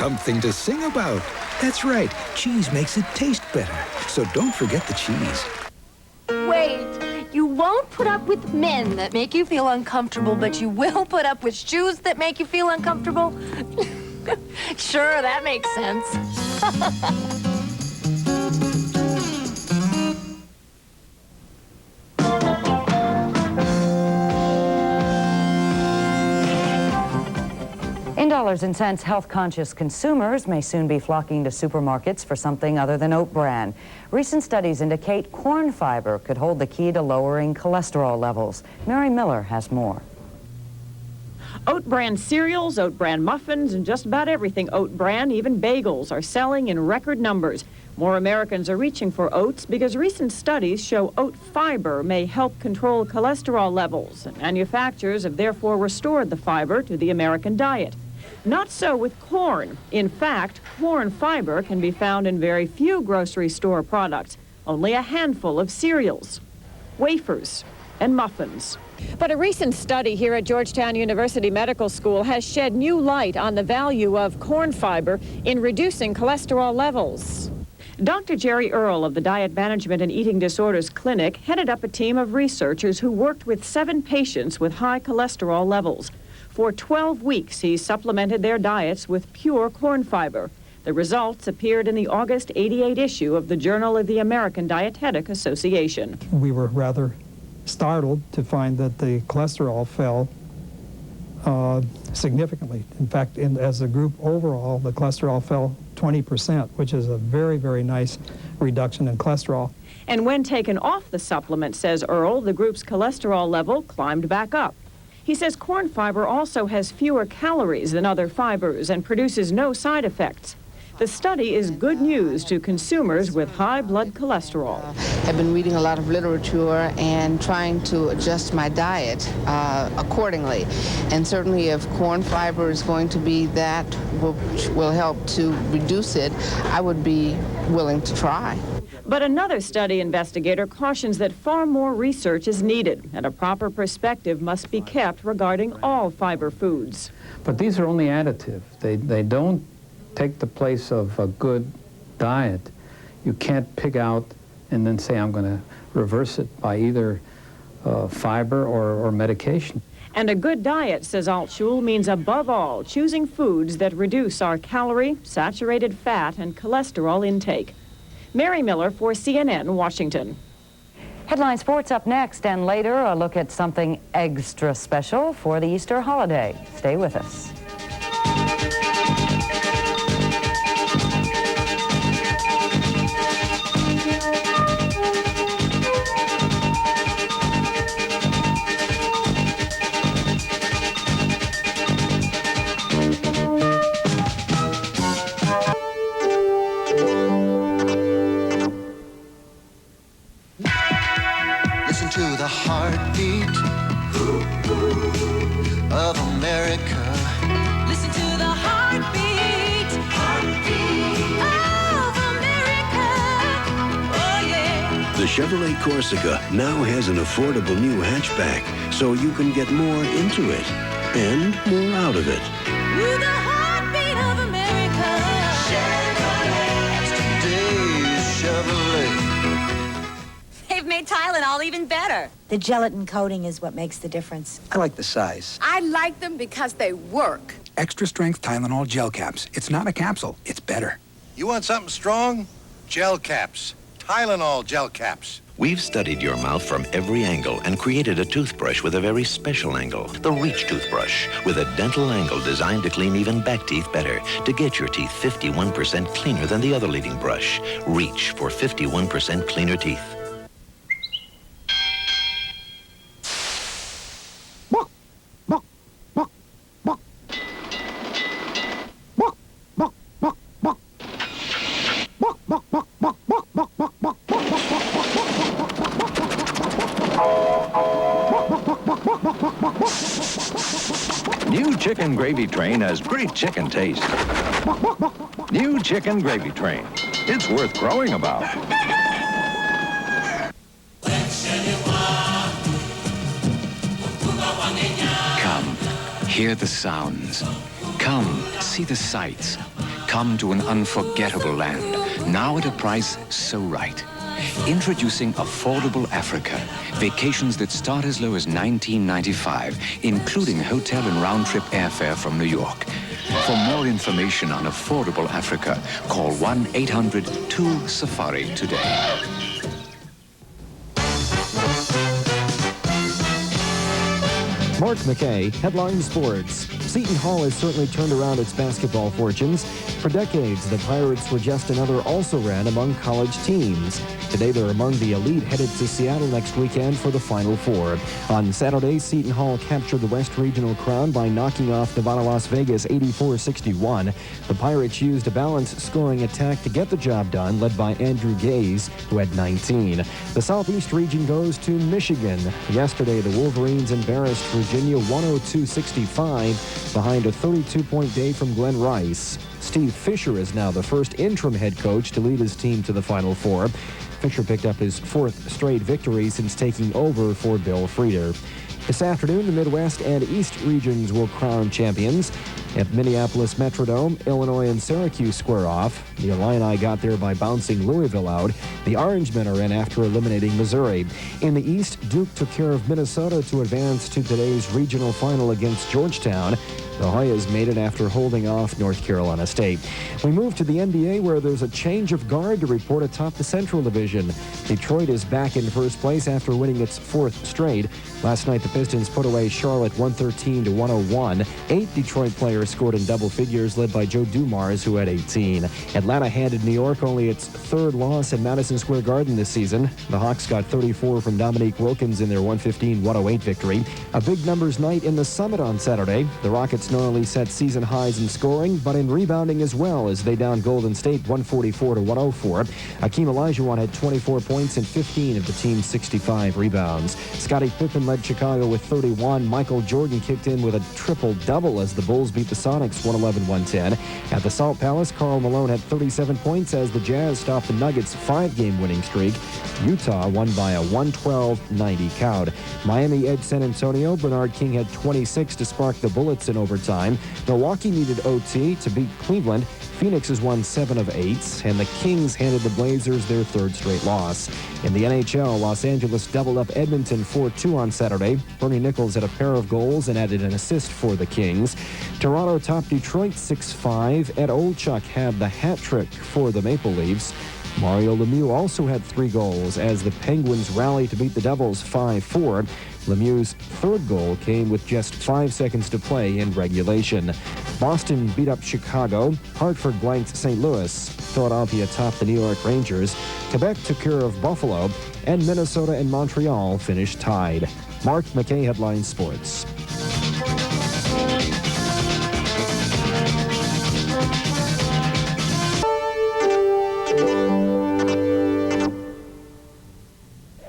something to sing about. That's right, cheese makes it taste better. So don't forget the cheese. Wait, you won't put up with men that make you feel uncomfortable, but you will put up with shoes that make you feel uncomfortable? Sure, that makes sense. In dollars and cents, health-conscious consumers may soon be flocking to supermarkets for something other than oat bran. Recent studies indicate corn fiber could hold the key to lowering cholesterol levels. Mary Miller has more. Oat bran cereals, oat bran muffins, and just about everything oat bran, even bagels, are selling in record numbers. More Americans are reaching for oats because recent studies show oat fiber may help control cholesterol levels, and manufacturers have therefore restored the fiber to the American diet. Not so with corn. In fact, corn fiber can be found in very few grocery store products, only a handful of cereals, wafers, and muffins. But a recent study here at Georgetown University Medical School has shed new light on the value of corn fiber in reducing cholesterol levels. Dr. Jerry Earle of the Diet Management and Eating Disorders Clinic headed up a team of researchers who worked with 7 patients with high cholesterol levels. For 12 weeks, he supplemented their diets with pure corn fiber. The results appeared in the August '88 issue of the Journal of the American Dietetic Association. We were rather startled to find that the cholesterol fell significantly. In fact, as a group overall, the cholesterol fell 20%, which is a very, very nice reduction in cholesterol. And when taken off the supplement, says Earle, the group's cholesterol level climbed back up. He says corn fiber also has fewer calories than other fibers and produces no side effects. The study is good news to consumers with high blood cholesterol. I've been reading a lot of literature and trying to adjust my diet accordingly. And certainly if corn fiber is going to be that which will help to reduce it, I would be willing to try. But another study investigator cautions that far more research is needed and a proper perspective must be kept regarding all fiber foods. But these are only additive. They don't take the place of a good diet. You can't pick out and then say, I'm going to reverse it by either fiber or medication. And a good diet, says Altschul, means above all choosing foods that reduce our calorie, saturated fat, and cholesterol intake. Mary Miller for CNN, Washington. Headline Sports up next, and later a look at something extra special for the Easter holiday. Stay with us. To the heartbeat of America. Listen to the heartbeat of America. Oh yeah. The Chevrolet Corsica now has an affordable new hatchback, so you can get more into it and more out of it. Ooh, the heartbeat of America. Chevrolet. Today's Chevrolet. They've made Tylenol even better. The gelatin coating is what makes the difference. I like the size. I like them because they work. Extra strength Tylenol gel caps. It's not a capsule, it's better. You want something strong? Gel caps. Tylenol gel caps. We've studied your mouth from every angle and created a toothbrush with a very special angle, the Reach toothbrush, with a dental angle designed to clean even back teeth better, to get your teeth 51% cleaner than the other leading brush. Reach for 51% cleaner teeth. New Chicken Gravy Train has great chicken taste. New Chicken Gravy Train. It's worth crowing about. Come, hear the sounds. Come, see the sights. Come to an unforgettable land, now at a price so right. Introducing Affordable Africa. Vacations that start as low as $19.95, including hotel and round-trip airfare from New York. For more information on Affordable Africa, call 1-800-2-SAFARI today. Mark McKay, Headline Sports. Seton Hall has certainly turned around its basketball fortunes. For decades, the Pirates were just another also-ran among college teams. Today, they're among the elite headed to Seattle next weekend for the Final Four. On Saturday, Seton Hall captured the West Regional crown by knocking off Nevada Las Vegas 84-61. The Pirates used a balanced scoring attack to get the job done, led by Andrew Gaze, who had 19. The Southeast region goes to Michigan. Yesterday, the Wolverines embarrassed Virginia 102-65 behind a 32-point day from Glenn Rice. Steve Fisher is now the first interim head coach to lead his team to the Final Four. Fisher picked up his fourth straight victory since taking over for Bill Frieder. This afternoon, the Midwest and East regions will crown champions. At Minneapolis Metrodome, Illinois and Syracuse square off. The Illini got there by bouncing Louisville out. The Orangemen are in after eliminating Missouri. In the East, Duke took care of Minnesota to advance to today's regional final against Georgetown. The Hoyas made it after holding off North Carolina State. We move to the NBA, where there's a change of guard to report atop the Central Division. Detroit is back in first place after winning its fourth straight. Last night, the Pistons put away Charlotte 113-101. 8 Detroit players scored in double figures, led by Joe Dumars, who had 18. Atlanta handed New York only its third loss at Madison Square Garden this season. The Hawks got 34 from Dominique Wilkins in their 115-108 victory. A big numbers night in the Summit on Saturday. The Rockets not only set season highs in scoring, but in rebounding as well, as they downed Golden State 144-104. Akeem Olajuwon had 24 points and 15 of the team's 65 rebounds. Scottie Pippen led Chicago with 31. Michael Jordan kicked in with a triple-double as the Bulls beat the Sonics 111-110. At the Salt Palace, Karl Malone had 37 points as the Jazz stopped the Nuggets' 5-game winning streak. Utah won by a 112-90 count. Miami edged San Antonio. Bernard King had 26 to spark the Bullets in overtime. Milwaukee needed OT to beat Cleveland. Phoenix has won 7 of 8, and the Kings handed the Blazers their third straight loss. In the NHL, Los Angeles doubled up Edmonton 4-2 on Saturday. Bernie Nichols had a pair of goals and added an assist for the Kings. Toronto topped Detroit 6-5. Ed Olchuk had the hat trick for the Maple Leafs. Mario Lemieux also had 3 goals as the Penguins rallied to beat the Devils 5-4. Lemieux's third goal came with just 5 seconds to play in regulation. Boston beat up Chicago. Hartford blanked St. Louis. Philadelphia topped the New York Rangers. Quebec took care of Buffalo. And Minnesota and Montreal finished tied. Mark McKay, Headline Sports.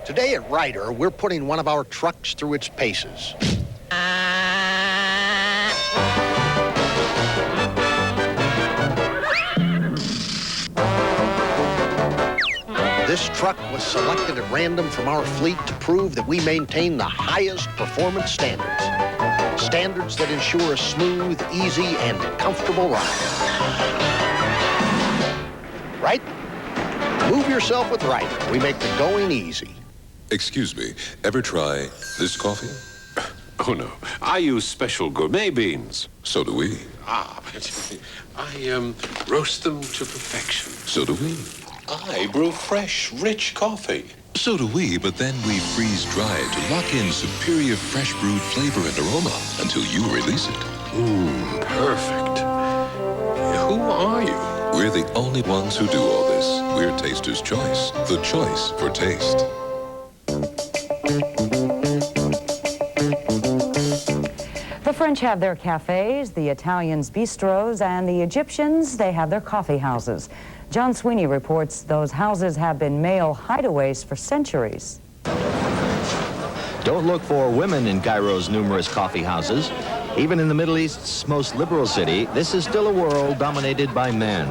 Today at Ryder, we're putting one of our trucks through its paces. This truck was selected at random from our fleet to prove that we maintain the highest performance standards. Standards that ensure a smooth, easy, and comfortable ride. Right? Move yourself with Ryder. We make the going easy. Excuse me, ever try this coffee? Oh, no. I use special gourmet beans. So do we. Ah, I roast them to perfection. So do we. I brew fresh, rich coffee. So do we, but then we freeze dry to lock in superior fresh brewed flavor and aroma until you release it. Perfect. Who are you? We're the only ones who do all this. We're Taster's Choice, the choice for taste. The French have their cafes, the Italians bistros, and the Egyptians, they have their coffee houses. John Sweeney reports those houses have been male hideaways for centuries. Don't look for women in Cairo's numerous coffee houses. Even in the Middle East's most liberal city, this is still a world dominated by men.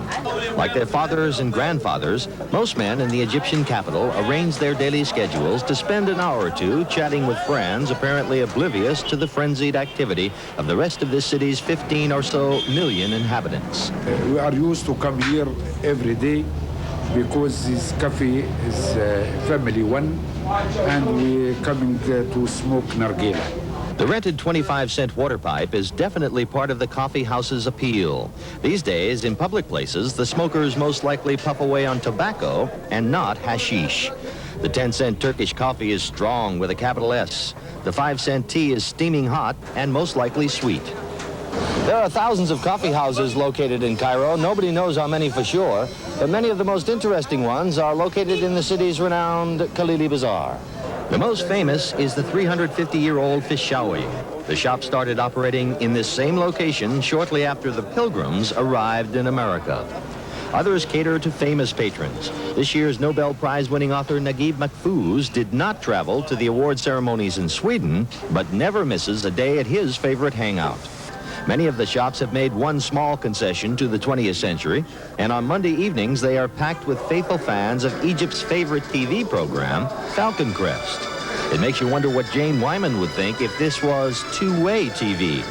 Like their fathers and grandfathers, most men in the Egyptian capital arrange their daily schedules to spend an hour or two chatting with friends, apparently oblivious to the frenzied activity of the rest of this city's 15 or so million inhabitants. We are used to come here every day because this cafe is family one, and we coming to smoke nargila. The rented 25-cent water pipe is definitely part of the coffee house's appeal. These days, in public places, the smokers most likely puff away on tobacco and not hashish. The 10-cent Turkish coffee is strong with a capital S. The 5-cent tea is steaming hot and most likely sweet. There are thousands of coffee houses located in Cairo. Nobody knows how many for sure, but many of the most interesting ones are located in the city's renowned Khalili Bazaar. The most famous is the 350-year-old Fishawi. The shop started operating in this same location shortly after the Pilgrims arrived in America. Others cater to famous patrons. This year's Nobel Prize-winning author Naguib Mahfouz did not travel to the award ceremonies in Sweden, but never misses a day at his favorite hangout. Many of the shops have made one small concession to the 20th century, and on Monday evenings they are packed with faithful fans of Egypt's favorite TV program, Falcon Crest. It makes you wonder what Jane Wyman would think if this was two-way TV.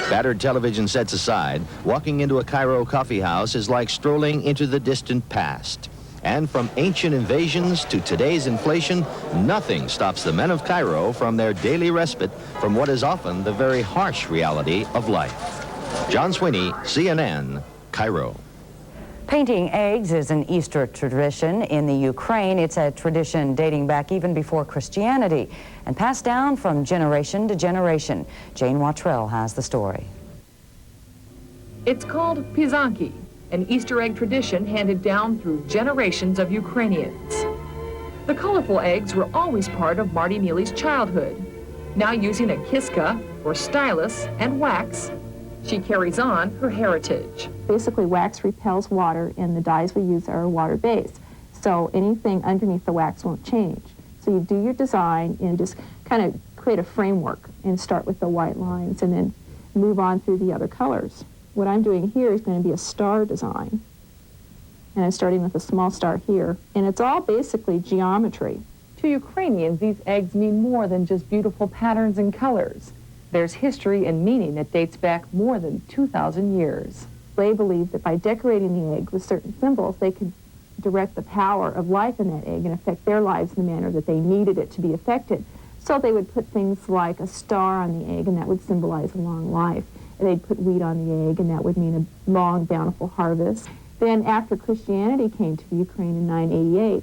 Battered television sets aside, walking into a Cairo coffee house is like strolling into the distant past. And from ancient invasions to today's inflation, nothing stops the men of Cairo from their daily respite from what is often the very harsh reality of life. John Sweeney, CNN, Cairo. Painting eggs is an Easter tradition in the Ukraine. It's a tradition dating back even before Christianity and passed down from generation to generation. Jane Wattrell has the story. It's called pizanki, an Easter egg tradition handed down through generations of Ukrainians. The colorful eggs were always part of Marty Neely's childhood. Now using a kiska, or stylus, and wax, she carries on her heritage. Basically, wax repels water, and the dyes we use are water-based. So anything underneath the wax won't change. So you do your design and just kind of create a framework and start with the white lines and then move on through the other colors. What I'm doing here is going to be a star design. And I'm starting with a small star here. And it's all basically geometry. To Ukrainians, these eggs mean more than just beautiful patterns and colors. There's history and meaning that dates back more than 2,000 years. They believed that by decorating the egg with certain symbols, they could direct the power of life in that egg and affect their lives in the manner that they needed it to be affected. So they would put things like a star on the egg, and that would symbolize a long life. And they'd put wheat on the egg, and that would mean a long, bountiful harvest. Then after Christianity came to the Ukraine in 988,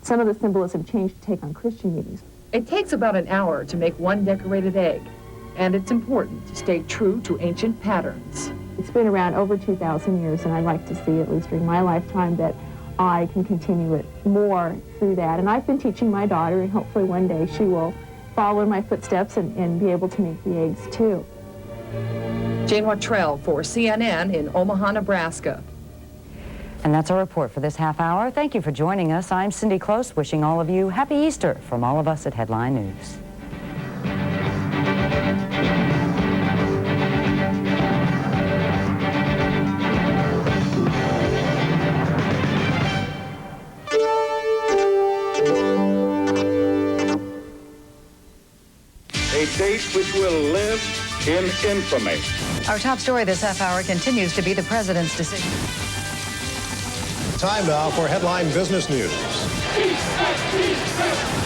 some of the symbolism changed to take on Christian meanings. It takes about an hour to make one decorated egg, and it's important to stay true to ancient patterns. It's been around over 2,000 years, and I'd like to see, at least during my lifetime, that I can continue it more through that. And I've been teaching my daughter, and hopefully one day she will follow in my footsteps and be able to make the eggs too. Jane Wattrell for CNN in Omaha, Nebraska. And that's our report for this half hour. Thank you for joining us. I'm Cindy Close, wishing all of you happy Easter from all of us at Headline News. A date which will live in infamy. Our top story this half hour continues to be the president's decision. Time now for Headline Business News.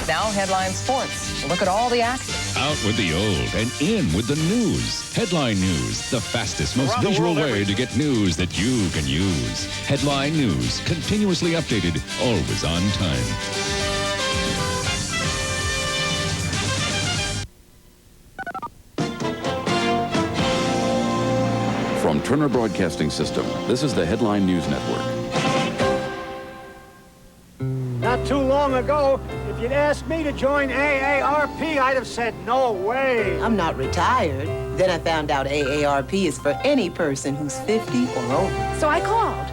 Now, Headline Sports. Look at all the action. Out with the old and in with the news. Headline News, the fastest, most visual way to get news that you can use. Headline News, continuously updated, always on time. From Turner Broadcasting System, this is the Headline News Network. Not too long ago, if you'd asked me to join AARP, I'd have said, no way. I'm not retired. Then I found out AARP is for any person who's 50 or over. So I called.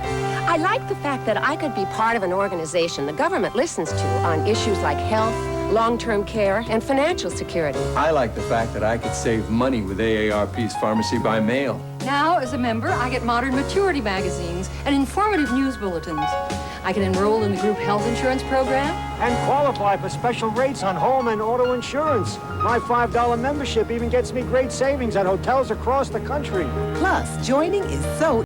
I liked the fact that I could be part of an organization the government listens to on issues like health, long-term care, and financial security. I like the fact that I could save money with AARP's pharmacy by mail. Now, as a member, I get modern maturity magazines and informative news bulletins. I can enroll in the group health insurance program. And qualify for special rates on home and auto insurance. My $5 membership even gets me great savings at hotels across the country. Plus, joining is so